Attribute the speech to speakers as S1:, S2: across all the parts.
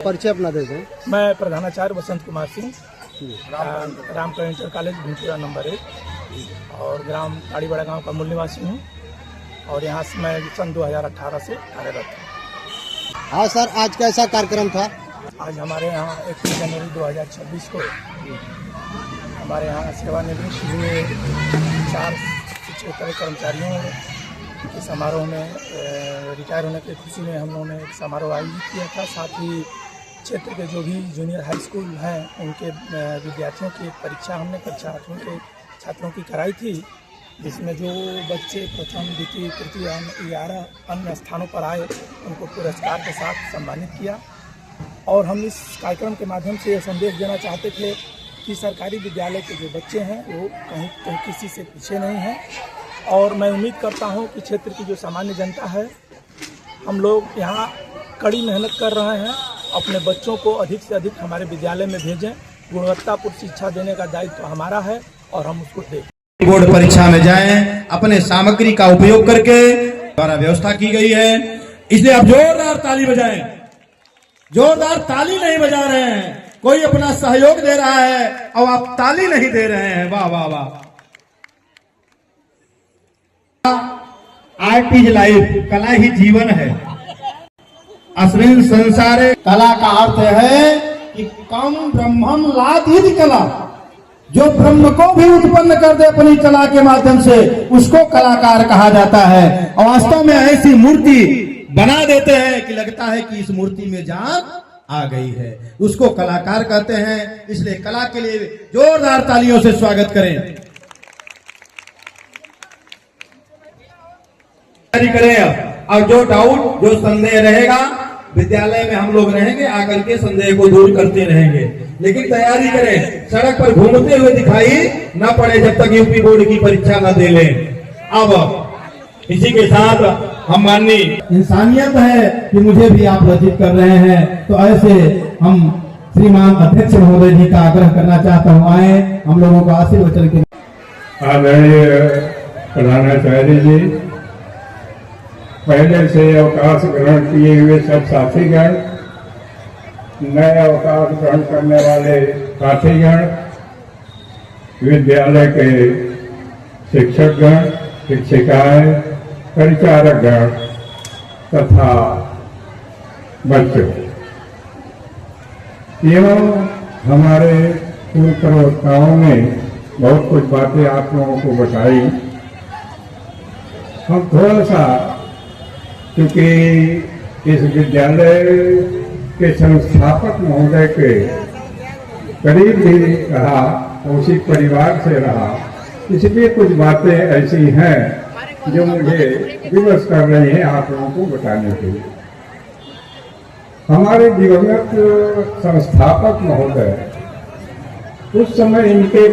S1: परिचय अपना दे दें।
S2: मैं प्रधानाचार्य Vasant Kumar Singh, Ramkaran inter college Bhindpura number 1 और ग्राम ताड़ीबड़ा गांव का मूल निवासी हूं और यहां से मैं सन 2018 से कार्यरत हूं।
S1: हाँ सर, आज कैसा कार्यक्रम था?
S2: आज हमारे यहाँ 21 जनवरी 2026 को हमारे यहाँ सेवानिवृत्त हुए 4 शिक्षकेतर कर्मचारियों के समारोह में रिटायर होने की खुशी में हम लोगों ने एक समारोह आयोजित किया था। साथ ही क्षेत्र के जो भी जूनियर हाई स्कूल हैं उनके विद्यार्थियों की एक परीक्षा हमने कक्षा 8वीं के छात्रों की कराई थी, जिसमें जो बच्चे प्रथम, द्वितीय, तृतीय, 11 अन्य स्थानों पर आए उनको पुरस्कार के साथ सम्मानित किया। और हम इस कार्यक्रम के माध्यम से यह संदेश देना चाहते थे कि सरकारी विद्यालय के जो बच्चे हैं वो कहीं किसी से पीछे नहीं हैं। और मैं उम्मीद करता हूं कि क्षेत्र की जो सामान्य जनता है, हम लोग यहाँ कड़ी मेहनत कर रहे हैं। अपने बच्चों को अधिक से अधिक हमारे विद्यालय में भेजें। गुणवत्तापूर्ण शिक्षा देने का दायित्व तो हमारा है और हम उसको दें।
S3: बोर्ड परीक्षा में जाएं अपने सामग्री का उपयोग करके द्वारा व्यवस्था की गई है, इसलिए आप जोरदार ताली बजाएं। जोरदार ताली नहीं बजा रहे हैं, कोई अपना सहयोग दे रहा है और आप ताली नहीं दे रहे हैं। वाह वाह वाह। आर्ट इज लाइफ, कला ही जीवन है। अस्मिन् संसारे कला का अर्थ है कि कम ब्रह्मम लादित कला, जो ब्रह्म को भी उत्पन्न कर दे अपनी कला के माध्यम से, उसको कलाकार कहा जाता है। और वास्तव में ऐसी मूर्ति बना देते हैं कि लगता है कि इस मूर्ति में जान आ गई है, उसको कलाकार कहते हैं। इसलिए कला के लिए जोरदार तालियों से स्वागत करें। और जो डाउट, जो संदेह रहेगा, विद्यालय में हम लोग रहेंगे, आकर के संदेह को दूर करते रहेंगे। लेकिन तैयारी करें, सड़क पर घूमते हुए दिखाई न पड़े जब तक यूपी बोर्ड की परीक्षा न दे लें। अब इसी के साथ हम माननीय इंसानियत है कि मुझे भी आप लज्जित कर रहे हैं, तो ऐसे हम श्रीमान अध्यक्ष महोदय जी का आग्रह करना चाहता हूँ, आए हम लोगों को आशीर्वचन के।
S4: आदरणीय प्रधानाचार्य जी, पहले से अवकाश ग्रहण किए हुए सब साथीगण, नए अवकाश ग्रहण करने वाले साथीगण, विद्यालय के शिक्षकगण, शिक्षिकाएं, परिचारकगण तथा बच्चों, एवं हमारे पूर्व प्रवक्ताओं ने बहुत कुछ बातें आप लोगों को बताई। हम थोड़ा सा, क्योंकि इस विद्यालय के संस्थापक महोदय के करीब भी रहा, उसी परिवार से रहा, इसलिए कुछ बातें ऐसी हैं जो मुझे विवश कर रही हैं आप लोगों को बताने के लिए। हमारे दिवंगत संस्थापक महोदय, उस समय इनके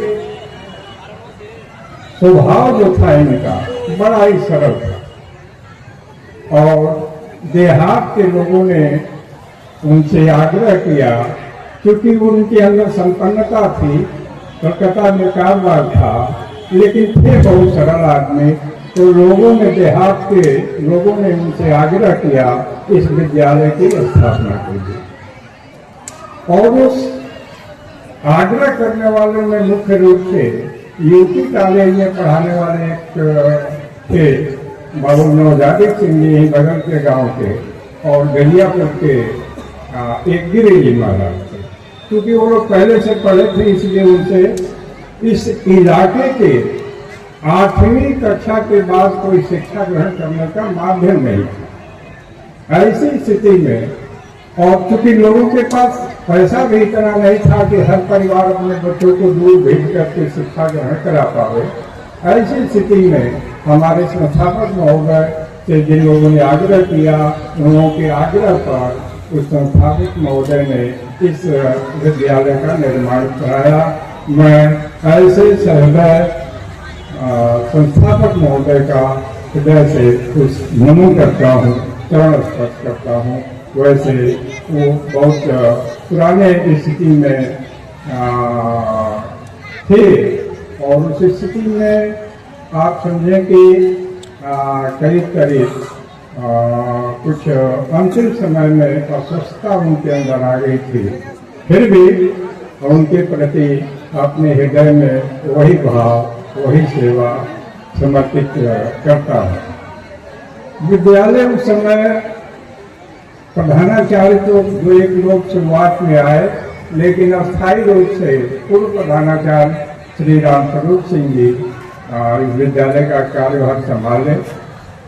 S4: स्वभाव जो था इनका बड़ा ही सरल था और देहात के लोगों ने उनसे आग्रह किया, क्योंकि उनके अंदर संपन्नता थी, कलकत्ता में कारोबार था, लेकिन थे बहुत सरल आदमी, तो लोगों ने, देहात के लोगों ने उनसे आग्रह किया इस विद्यालय की स्थापना के लिए। और उस आग्रह करने वालों में मुख्य रूप से यूपी कॉलेज में पढ़ाने वाले एक थे, बाबू नवजादी सिंह जी, बगल के गांव के, और गलियापुर के एक गिरिजी महाराज थे। क्योंकि वो लोग पहले से पढ़े थे, इसलिए उनसे इस इलाके के 8वीं कक्षा के बाद कोई शिक्षा ग्रहण करने का माध्यम नहीं था। ऐसी स्थिति में, और चूंकि लोगों के पास पैसा भी इतना नहीं था कि हर परिवार अपने बच्चों को दूर भेज करके शिक्षा ग्रहण करा पावे, ऐसी स्थिति में हमारे संस्थापक महोदय से जिन लोगों ने आग्रह किया, उन के आग्रह पर उस संस्थापक महोदय ने इस विद्यालय का निर्माण कराया। मैं ऐसे सहृदय संस्थापक महोदय का हृदय से कुछ नमन करता हूँ, चरण स्पर्श करता हूँ। वैसे वो बहुत पुराने स्थिति में थे और उस स्थिति में आप समझें कि करीब करीब कुछ अंतिम समय में अस्वस्थता उनके अंदर आ गई थी, फिर भी उनके प्रति अपने हृदय में वही भाव, वही सेवा समर्पित करता है। विद्यालय उस समय प्रधानाचार्य तो 2-1 लोग शुरुआत में आए, लेकिन अस्थायी रूप से पूर्व प्रधानाचार्य श्री राम स्वरूप सिंह जी इस विद्यालय का कार्यभार संभाले।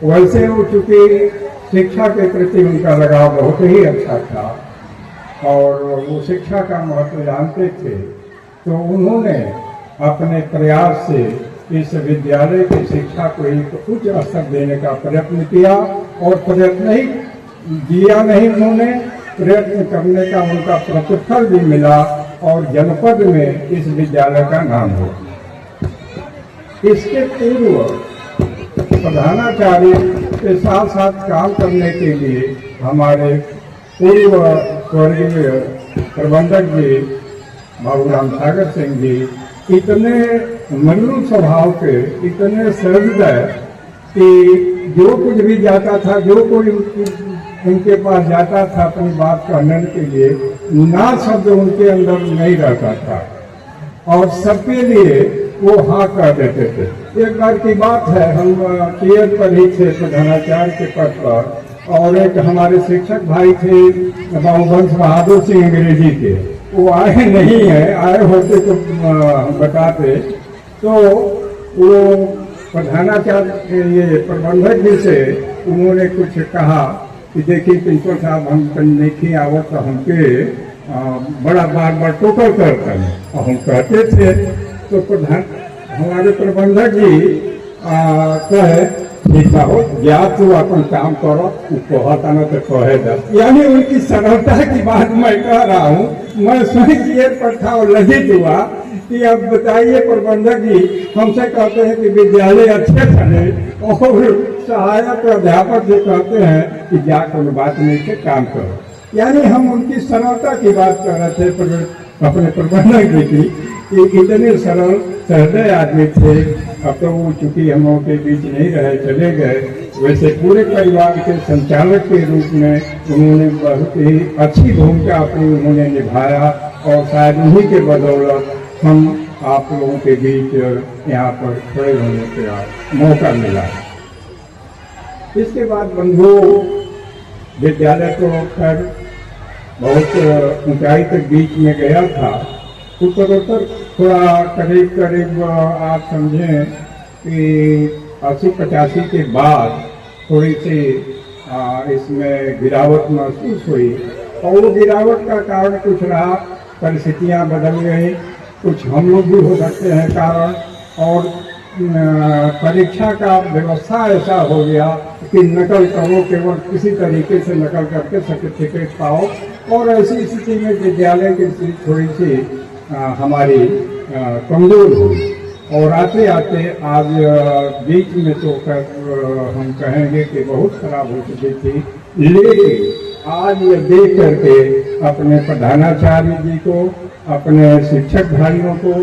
S4: वैसे वो चूंकि शिक्षा के प्रति उनका लगाव बहुत ही अच्छा था और वो शिक्षा का महत्व जानते थे, तो उन्होंने अपने प्रयास से इस विद्यालय की शिक्षा को एक उच्च स्तर देने का प्रयत्न किया और प्रयत्न ही दिया नहीं, उन्होंने प्रयत्न करने का उनका प्रतिफल भी मिला और जनपद में इस विद्यालय का नाम हो। इसके पूर्व प्रधानाचार्य के साथ साथ काम करने के लिए हमारे पूर्व स्वर्गीय प्रबंधक जी बाबूराम सागर सिंह जी इतने मृदु स्वभाव के, इतने सहृदय कि जो कुछ भी जाता था, जो कोई उनके पास जाता था अपनी बात कहने के लिए, ना शब्द उनके अंदर नहीं रहता था और सबके लिए वो हाँ कह देते थे। एक बार की बात है, हम टीएड पर ही थे प्रधानाचार्य के पद पर और एक हमारे शिक्षक भाई थे बाबूवंश बहादुर सिंह अंग्रेजी के, वो आए नहीं है, आए होते तो बताते। तो वो प्रधानाचार्य ये प्रबंधक जी से उन्होंने कुछ कहा कि देखिए प्रिंसिपल साहब हम नहीं आवत तो हमके बड़ा बार टोटल करते हैं, और हम कहते थे तो हमारे प्रबंधक जी कहे ठीक हो या तो अपन काम करो, कहता ना तो कहे दा। यानी उनकी सरलता की बात मैं कह रहा हूँ, मैं स्वयं किए पर था और लज्जित हुआ कि अब बताइए प्रबंधक जी हमसे कहते हैं कि विद्यालय अच्छे चले और सहायक अध्यापक से कहते हैं कि जा कोई बात नहीं से काम करो। यानी हम उनकी सरलता की बात कर रहे थे अपने प्रबंधक जी की कि इतने सरल सहृदय आदमी थे। अब तो वो चूंकि हम लोगों के बीच नहीं रहे, चले गए, वैसे पूरे परिवार के संचालक के रूप में उन्होंने बहुत ही अच्छी भूमिका अपनी उन्होंने निभाया और शायद उन्हीं के बदौलत हम आप लोगों के बीच यहाँ पर खड़े होने का मौका मिला। इसके बाद बंधु विद्यालय तो खैर बहुत ऊंचाई तक बीच में गया था, उत्तरोत्तर थोड़ा करीब आप समझें कि 80-85 के बाद थोड़ी सी इसमें गिरावट महसूस हुई और वो गिरावट का कारण कुछ रहा, परिस्थितियां बदल गई, कुछ हम लोग भी हो सकते हैं कारण, और परीक्षा का व्यवस्था ऐसा हो गया कि नकल करो, केवल किसी तरीके से नकल करके सर्टिफिकेट पाओ, और ऐसी स्थिति में विद्यालय की स्थिति थोड़ी सी हमारी कमजोर हुई और आते आते आज बीच में तो हम कहेंगे कि बहुत खराब हो चुकी थी। लेकिन आज ये देख करके अपने प्रधानाचार्य जी को, अपने शिक्षक भाइयों को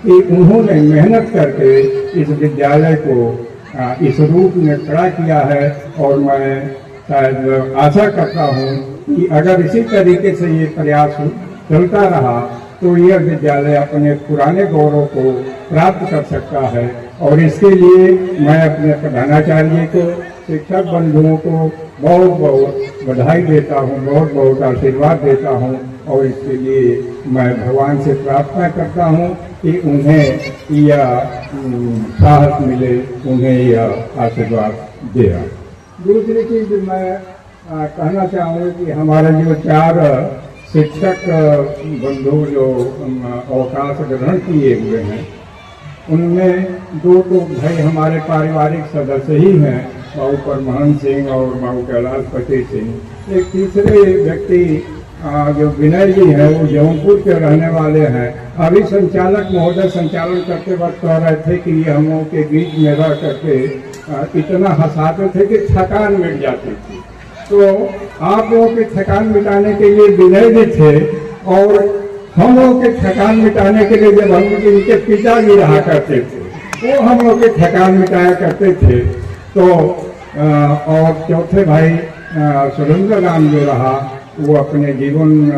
S4: कि उन्होंने मेहनत करके इस विद्यालय को इस रूप में खड़ा किया है, और मैं शायद आशा करता हूँ कि अगर इसी तरीके से ये प्रयास चलता रहा तो यह विद्यालय अपने पुराने गौरव को प्राप्त कर सकता है। और इसके लिए मैं अपने प्रधानाचार्य को, शिक्षक बंधुओं को बहुत बहुत बधाई देता हूँ, बहुत बहुत आशीर्वाद देता हूँ, और इसके लिए मैं भगवान से प्रार्थना करता हूँ कि उन्हें यह साहस मिले, उन्हें यह आशीर्वाद दे। दूसरी चीज मैं कहना चाहूँगा कि हमारे जो 4 शिक्षक बंधु जो अवकाश ग्रहण किए हुए हैं, उनमें 2 तो भाई हमारे पारिवारिक सदस्य ही हैं, बाबू परमहंस सिंह और बाबू कैलाश पति सिंह। एक तीसरे व्यक्ति जो विनय जी हैं वो जौनपुर के रहने वाले हैं। अभी संचालक महोदय संचालन करते वक्त कह रहे थे कि ये हम लोगों के बीच में रह करके इतना हंसाते थे कि थकान मिट जाती थी। तो आप लोगों की थकान मिटाने के लिए विनय जी थे, और हम लोगों के थकान मिटाने के लिए जब हम इनके पिताजी रहा करते थे वो हम लोग के थकान मिटाया करते थे। तो और चौथे भाई सुरेंद्र राम जो रहा वो अपने जीवन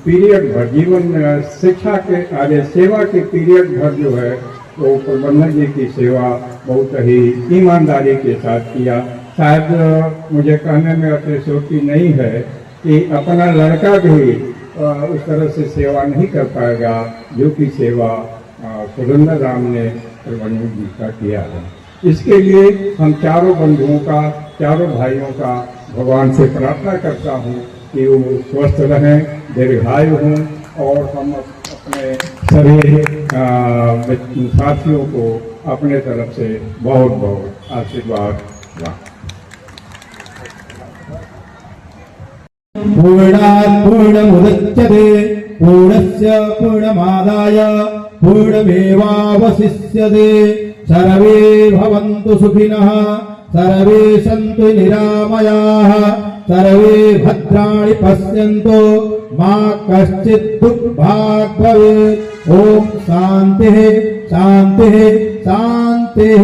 S4: पीरियड भर जीवन शिक्षा के आगे सेवा के पीरियड भर जो है वो प्रबंधक जी की सेवा बहुत ही ईमानदारी के साथ किया। शायद मुझे कहने में अतिशयोक्ति नहीं है कि अपना लड़का भी उस तरह से सेवा नहीं कर पाएगा जो कि सेवा सुरेंद्र राम ने प्रबंधक जी का किया है। इसके लिए हम चारों बंधुओं का, चारों भाइयों का भगवान से प्रार्थना करता हूँ कि वो स्वस्थ रहें, दीर्घायु हों और हम अपने सभी साथियों को अपने तरफ से बहुत बहुत आशीर्वाद दें।
S3: पूर्णात् पूर्णमुदच्यते पूर्णस्य पूर्णमादाय पूर्णमेवावशिष्यते। सर्वे भवन्तु सुखिनः, सर्वे सन्तु निरामयाः, सर्वे भद्राणि पश्यन्तु, मा कश्चित् दुःखभाग् भवेत्। ओम शान्तिः शान्तिः शान्तिः।